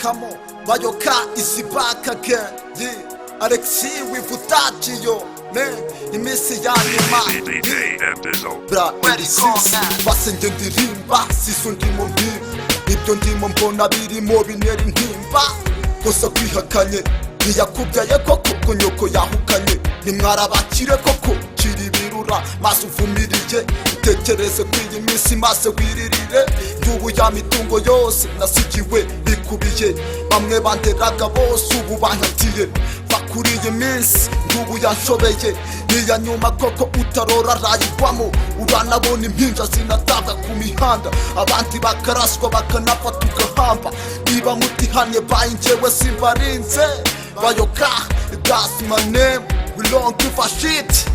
Come on, Bayoka is back again. Yeah, Alex with Dizzo, man. Iminsi yamyuma. Bra, iminsi. Basenge ndirimba, siso ndimo mpimba. Ibyo ndimo mbona birimo binera intimba. Gusa kwihakanye ntiyakubyaye koko ko nyoko yahukanye. Nimwarabakire koko kiri birura maso uvumiriye. Utekereze kw'iyi minsi maze wiririre. Y'ubu ya mitungo yose nasigiwe bikubiye. Bamwe banderaga bose ubu bankatiye. Bakuriye minsi n'ubu yanshobeye. Niya nyuma koko utarora rayigwamo. Uranabona impinja zinataga ku mihanda. Abandi bakaraswa bakanapfa tugahamba. Niba mutihanye bayinjewe simbarinze. Bayoka, that's my name. We don't give a shit.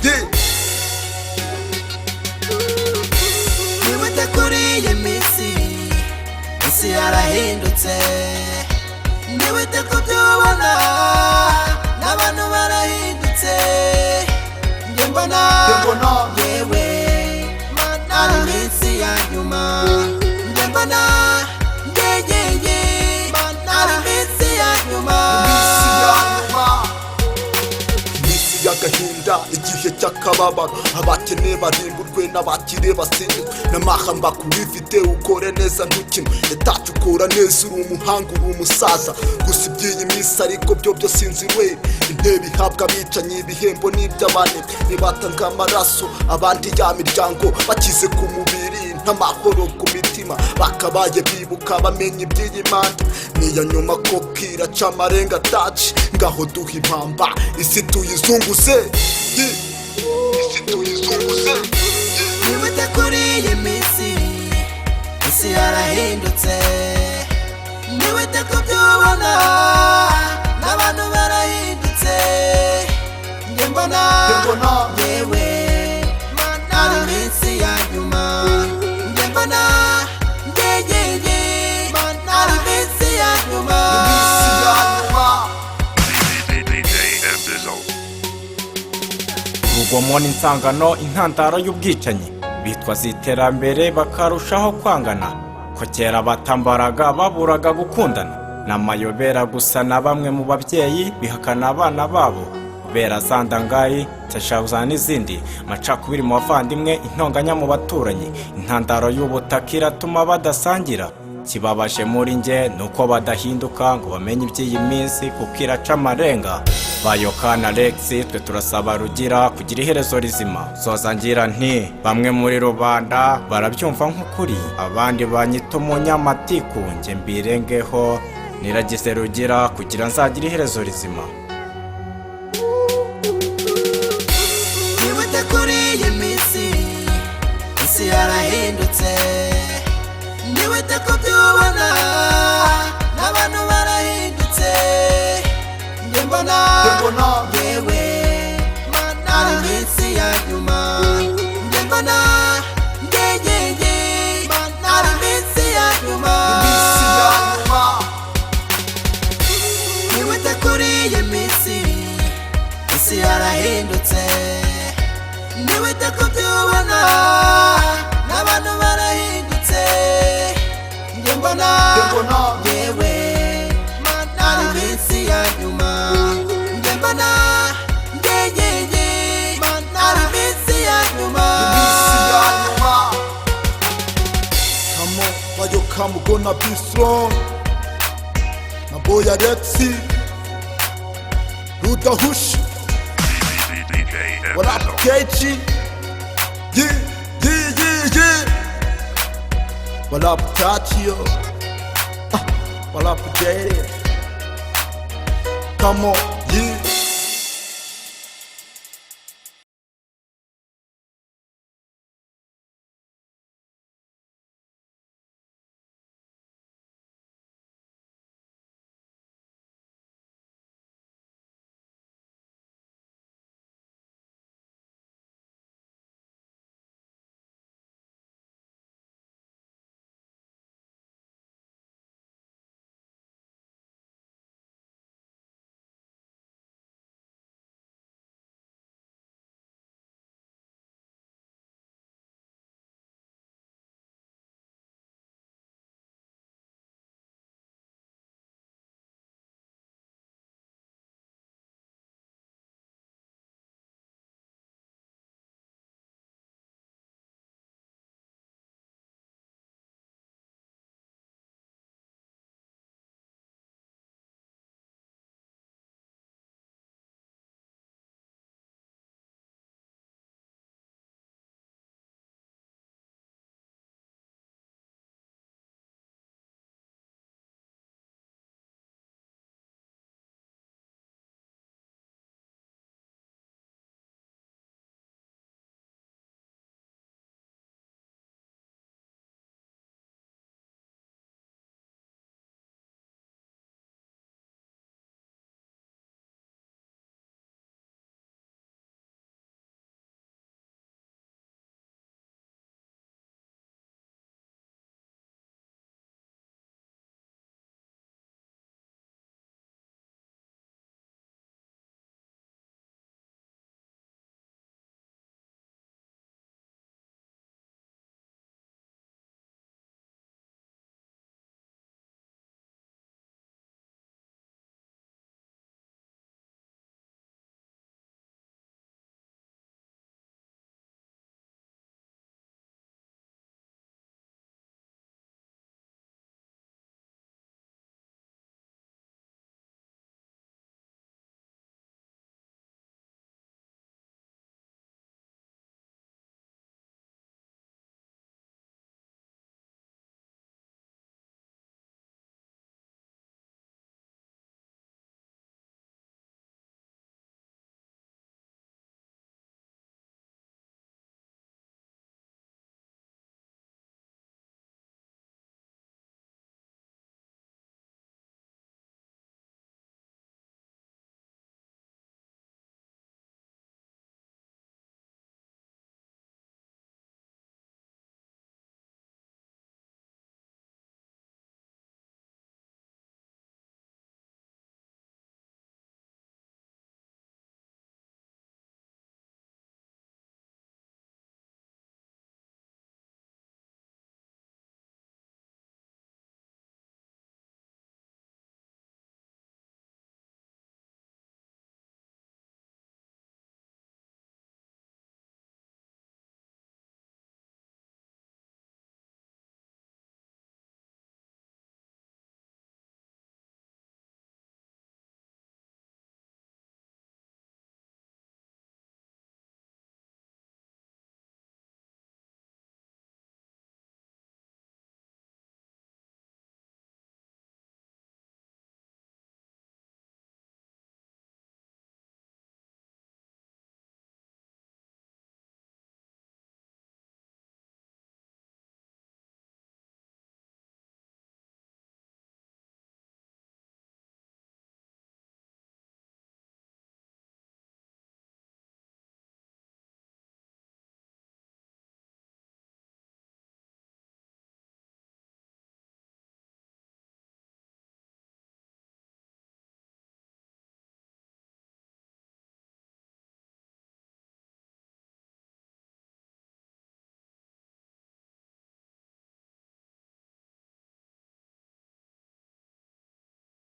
Yeah. Niwite kuri iminsi isi yarahindutse. Niwite kubyubona n'abantu barahindutse. Njye mbona yewe ari iminsi ya nyuma. Njye mbona ari iminsi ya nyuma. Agahinda igihe cy'akababaro abakene barimburwe n'abakire basinde n'amahamba kubifite ukore neza ntukimwe etacu ukora neza uri umuhanga uri umusaza gusa iby'iyi minsi ariko byo byo sinziwe intebe ihabwa abicanyi ibihembo n'iby'abane nibatanga amaraso abandi ya miryango bakize ku mubiri n'amahoro ku mitima bakabaye bibuka bamenye iby'iyi manda niya nyuma ko bwira c'amarenga taci ngaho duha impamba isi tuyizunguze isi tuyizunguze. Niwite kuri iyi minsi isi yarahindutse. Niwite kubyubona n'abantu barahindutse. Njye mbona yewe ari iminsi ya nyuma. Njye mbona ari iminsi ya nyuma. Urugomo n'insangano intandaro y'ubwicanyi bitwa z'iterambere bakarushaho kwangana ko kera batambaraga baburaga gukundana n'amayobera gusa na bamwe mu babyeyi bihakana abana babo kubera zandangayi cyashabuza n'izindi macakubiri mu bavandimwe intonganya mu baturanyi intandaro y'ubutaka iratuma badasangira. Kibabaje muri nge nuko badahinduka ngo bamenye iby'iyi minsi kuko iraca amarenga. Bayoka na Alex twe turasaba rugira kugira iherezo rizima. Zozangira nti bamwe muri rubanda barabyumva nk'ukuri abandi banyita umunyamatiku nge mbirengeho niragize rugira kugira nzagira iherezo rizima. Niwite kuri iyi minsi isi yarahindutse. Niwite kubyubona n'abantu barahindutse. Njye mbona yewe ari iminsi ya nyuma. Njye mbona ari iminsi ya nyuma. Niwite kuri iyi minsi isi yarahindutse. Niwite kubyubona n'abantu barahindutse. Njye mbona yewe ari iminsi ya nyuma. Njye mbona ari iminsi ya nyuma. Come on, Bayoka, I'm gonna be strong. My boy Alex, Ruda Hush. What up, KG? Yeah. What up, Tachio? What up, Jay? Come on, yeah.